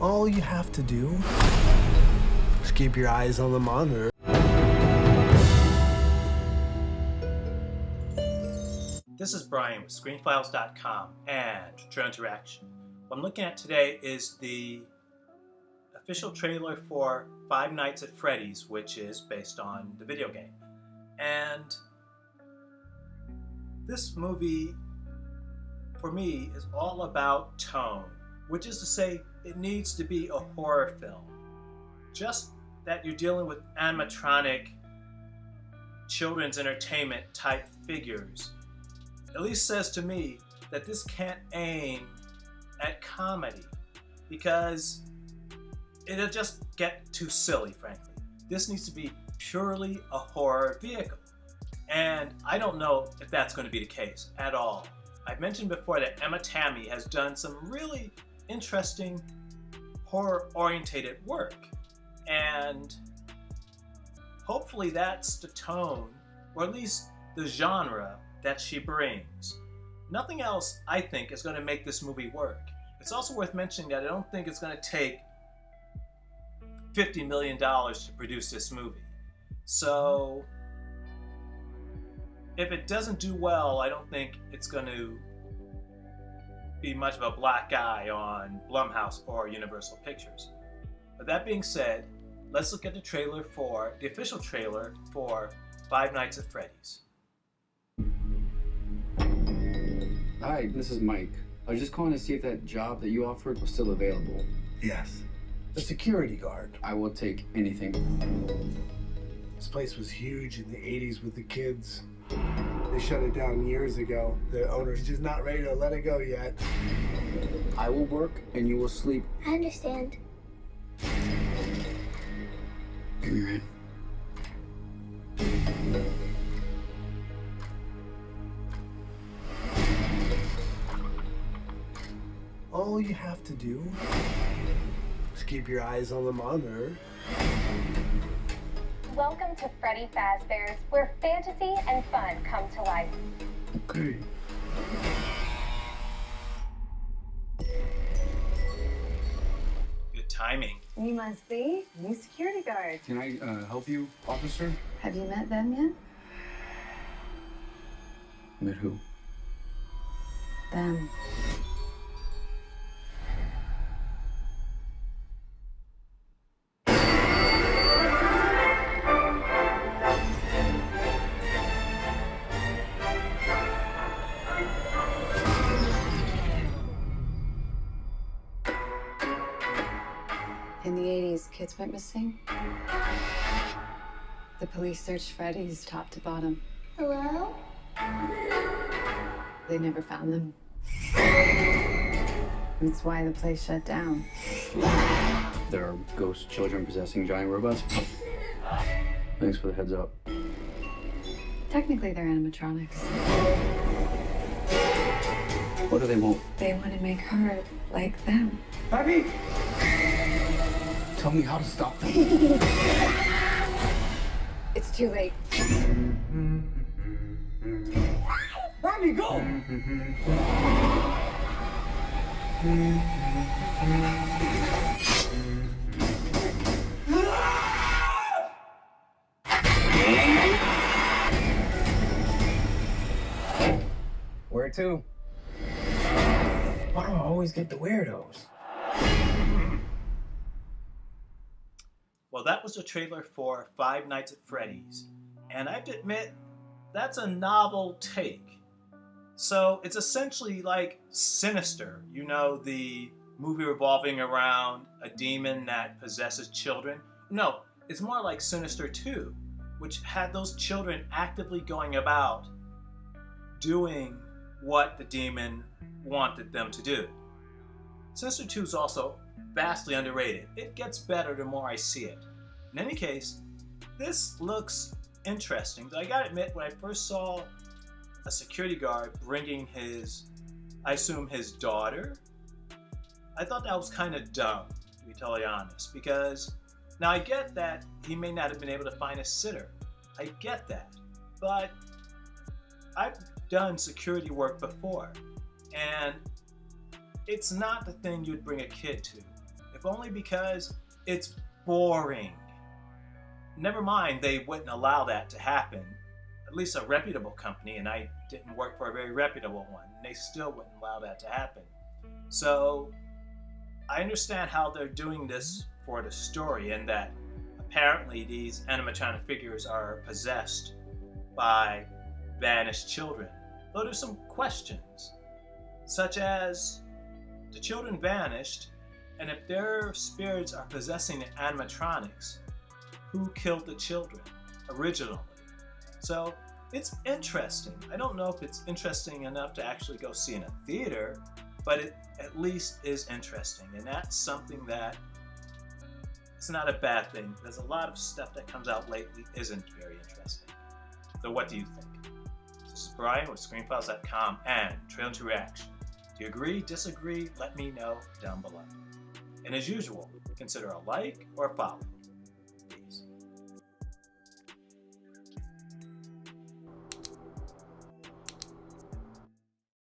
All you have to do is keep your eyes on the monitor. This is Brian with ScreenFiles.com and True Interaction. What I'm looking at today is the official trailer for Five Nights at Freddy's, which is based on the video game. And this movie, for me, is all about tone, which is to say, it needs to be a horror film. Just that you're dealing with animatronic children's entertainment type figures at least says to me that this can't aim at comedy, because it'll just get too silly, frankly. This needs to be purely a horror vehicle, and I don't know if that's going to be the case at all. I've mentioned before that Emma Tammy has done some really interesting horror-orientated work, and hopefully that's the tone, or at least the genre, that she brings. Nothing else, I think, is going to make this movie work. It's also worth mentioning that I don't think it's going to take $50 million to produce this movie. So if it doesn't do well, I don't think it's going to be much of a black eye on Blumhouse or Universal Pictures. But that being said, let's look at the official trailer for Five Nights at Freddy's. Hi, this is Mike. I was just calling to see if that job that you offered was still available. Yes. The security guard. I will take anything. This place was huge in the 80s with the kids. They shut it down years ago. The owner's just not ready to let it go yet. I will work and you will sleep. I understand. Give me your hand. All you have to do is keep your eyes on the monitor. Welcome to Freddy Fazbear's, where fantasy and fun come to life. Okay. Good timing. You must be new security guard. Can I help you, officer? Have you met them yet? Met who? Them. In the 80s, kids went missing. The police searched Freddy's top to bottom. Hello? They never found them. That's why the place shut down. There are ghost children possessing giant robots. Thanks for the heads up. Technically, they're animatronics. What do they want? They want to make her like them. Abby! Tell me how to stop them. It's too late. Abby, go! Where to? Why do I always get the weirdos? Well, that was the trailer for Five Nights at Freddy's, and I have to admit, that's a novel take. So it's essentially like Sinister, you know, the movie revolving around a demon that possesses children. No, it's more like Sinister 2, which had those children actively going about doing what the demon wanted them to do. Sinister 2 is also vastly underrated. It gets better the more I see it. In any case, this looks interesting. I gotta admit, when I first saw a security guard bringing I assume his daughter, I thought that was kind of dumb, to be totally honest, because now I get that he may not have been able to find a sitter. I get that, but I've done security work before, and it's not the thing you'd bring a kid to. if only because it's boring. Never mind, they wouldn't allow that to happen. At least a reputable company, and I didn't work for a very reputable one, they still wouldn't allow that to happen. So I understand how they're doing this for the story, and that apparently these animatronic figures are possessed by vanished children. Though there's some questions, such as the children vanished, and if their spirits are possessing the animatronics, who killed the children originally? So it's interesting. I don't know if it's interesting enough to actually go see in a theater, but it at least is interesting. And that's something that it's not a bad thing. There's a lot of stuff that comes out lately isn't very interesting. So what do you think? This is Brian with ScreenFiles.com and Trailer to Reaction. Do you agree, disagree? Let me know down below. And as usual, consider a like or a follow.